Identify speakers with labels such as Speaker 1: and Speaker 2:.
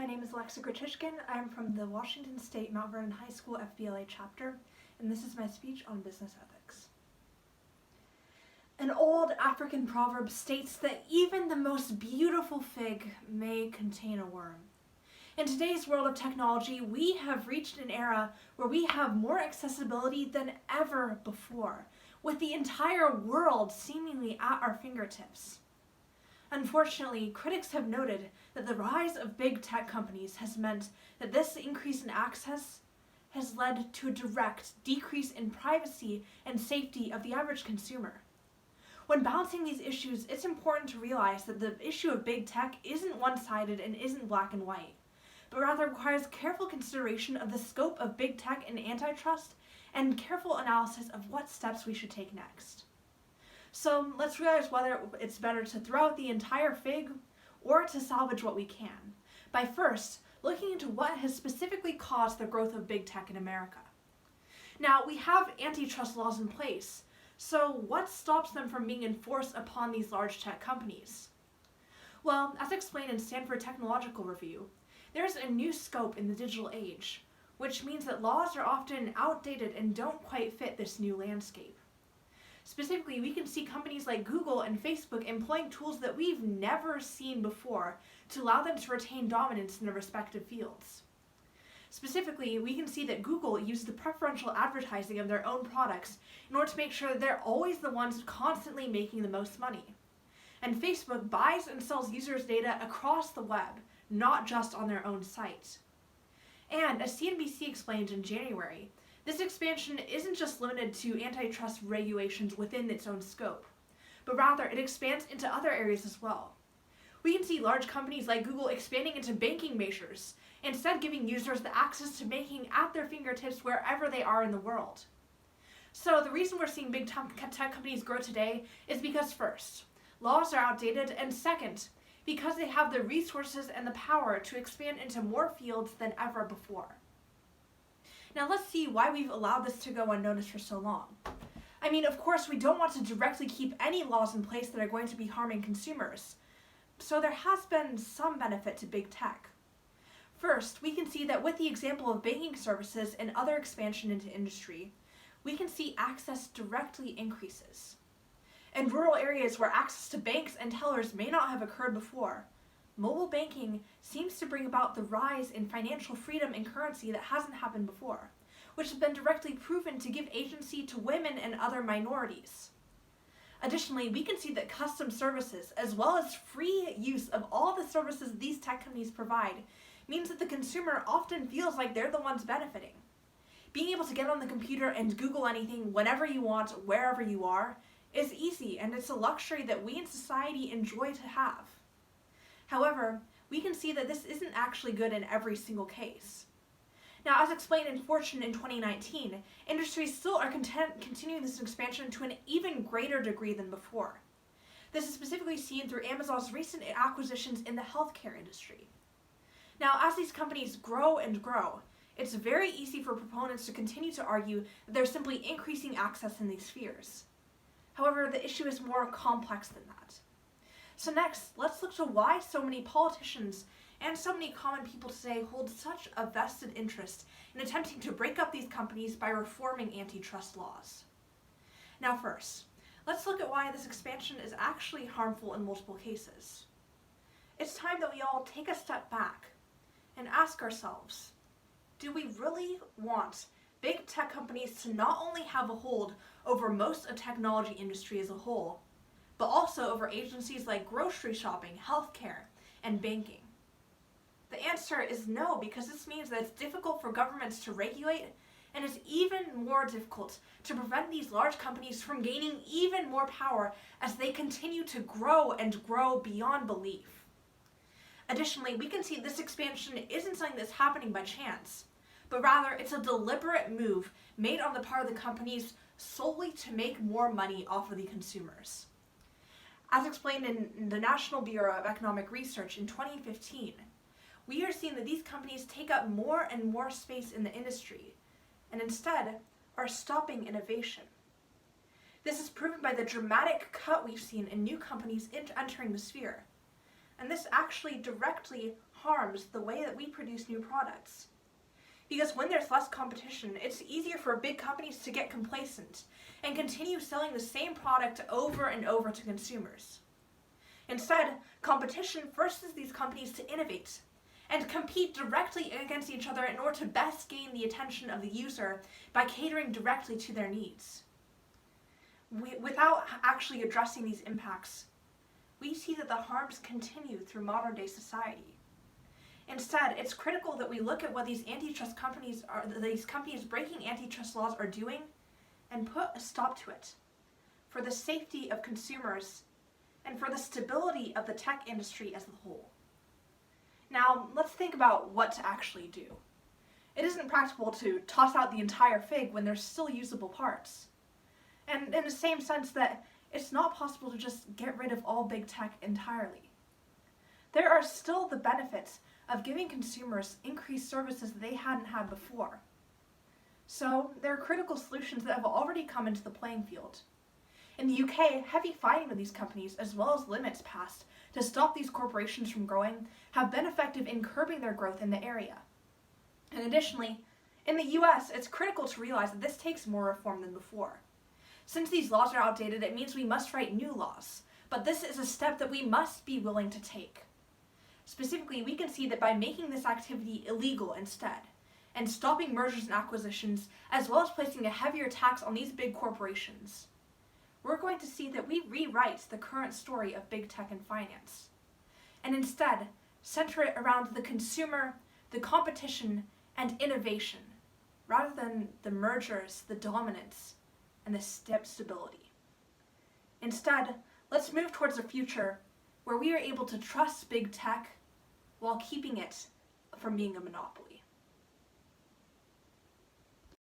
Speaker 1: name is Alexa Grachishkin. I'm from the Washington State Mount Vernon High School Fbla chapter, and this is my speech on business ethics. An old African proverb states that even the most beautiful fig may contain a worm. In today's world of technology, we have reached an era where we have more accessibility than ever before, with the entire world seemingly at our fingertips. Unfortunately, critics have noted that the rise of big tech companies has meant that this increase in access has led to a direct decrease in privacy and safety of the average consumer. When balancing these issues, it's important to realize that the issue of big tech isn't one-sided and isn't black and white, but rather requires careful consideration of the scope of big tech and antitrust and careful analysis of what steps we should take next. So let's realize whether it's better to throw out the entire fig or to salvage what we can, by first looking into what has specifically caused the growth of big tech in America. Now, we have antitrust laws in place, so what stops them from being enforced upon these large tech companies? Well, as explained in Stanford Technological Review, there's a new scope in the digital age, which means that laws are often outdated and don't quite fit this new landscape. Specifically, we can see companies like Google and Facebook employing tools that we've never seen before to allow them to retain dominance in their respective fields. Specifically, we can see that Google uses the preferential advertising of their own products in order to make sure that they're always the ones constantly making the most money. And Facebook buys and sells users' data across the web, not just on their own site. And as CNBC explained in January, this expansion isn't just limited to antitrust regulations within its own scope, but rather it expands into other areas as well. We can see large companies like Google expanding into banking measures, instead giving users the access to banking at their fingertips wherever they are in the world. So the reason we're seeing big tech companies grow today is because first, laws are outdated, and second, because they have the resources and the power to expand into more fields than ever before. Now let's see why we've allowed this to go unnoticed for so long. I mean, of course, we don't want to directly keep any laws in place that are going to be harming consumers. So there has been some benefit to big tech. First, we can see that with the example of banking services and other expansion into industry, we can see access directly increases. In rural areas where access to banks and tellers may not have occurred before, mobile banking seems to bring about the rise in financial freedom and currency that hasn't happened before, which has been directly proven to give agency to women and other minorities. Additionally, we can see that custom services, as well as free use of all the services these tech companies provide, means that the consumer often feels like they're the ones benefiting. Being able to get on the computer and Google anything whenever you want, wherever you are, is easy, and it's a luxury that we in society enjoy to have. However, we can see that this isn't actually good in every single case. Now, as explained in Fortune in 2019, industries still are continuing this expansion to an even greater degree than before. This is specifically seen through Amazon's recent acquisitions in the healthcare industry. Now, as these companies grow and grow, it's very easy for proponents to continue to argue that they're simply increasing access in these spheres. However, the issue is more complex than that. So next, let's look to why so many politicians and so many common people today hold such a vested interest in attempting to break up these companies by reforming antitrust laws. Now first, let's look at why this expansion is actually harmful in multiple cases. It's time that we all take a step back and ask ourselves, do we really want big tech companies to not only have a hold over most of the technology industry as a whole, but also over agencies like grocery shopping, healthcare, and banking? The answer is no, because this means that it's difficult for governments to regulate, and it's even more difficult to prevent these large companies from gaining even more power as they continue to grow and grow beyond belief. Additionally, we can see this expansion isn't something that's happening by chance, but rather it's a deliberate move made on the part of the companies solely to make more money off of the consumers. As explained in the National Bureau of Economic Research in 2015, we are seeing that these companies take up more and more space in the industry, and instead are stopping innovation. This is proven by the dramatic cut we've seen in new companies entering the sphere. And this actually directly harms the way that we produce new products. Because when there's less competition, it's easier for big companies to get complacent and continue selling the same product over and over to consumers. Instead, competition forces these companies to innovate and compete directly against each other in order to best gain the attention of the user by catering directly to their needs. Without actually addressing these impacts, we see that the harms continue through modern day society. Instead, it's critical that we look at what these companies breaking antitrust laws are doing and put a stop to it for the safety of consumers and for the stability of the tech industry as a whole. Now, let's think about what to actually do. It isn't practical to toss out the entire fig when there's still usable parts. And in the same sense that it's not possible to just get rid of all big tech entirely. There are still the benefits of giving consumers increased services that they hadn't had before. So there are critical solutions that have already come into the playing field. In the UK, heavy fighting with these companies, as well as limits passed to stop these corporations from growing, have been effective in curbing their growth in the area. And additionally, in the US, it's critical to realize that this takes more reform than before. Since these laws are outdated, it means we must write new laws, but this is a step that we must be willing to take. Specifically, we can see that by making this activity illegal instead, and stopping mergers and acquisitions, as well as placing a heavier tax on these big corporations, we're going to see that we rewrite the current story of big tech and finance, and instead center it around the consumer, the competition, and innovation, rather than the mergers, the dominance, and the stability. Instead, let's move towards a future where we are able to trust big tech while keeping it from being a monopoly.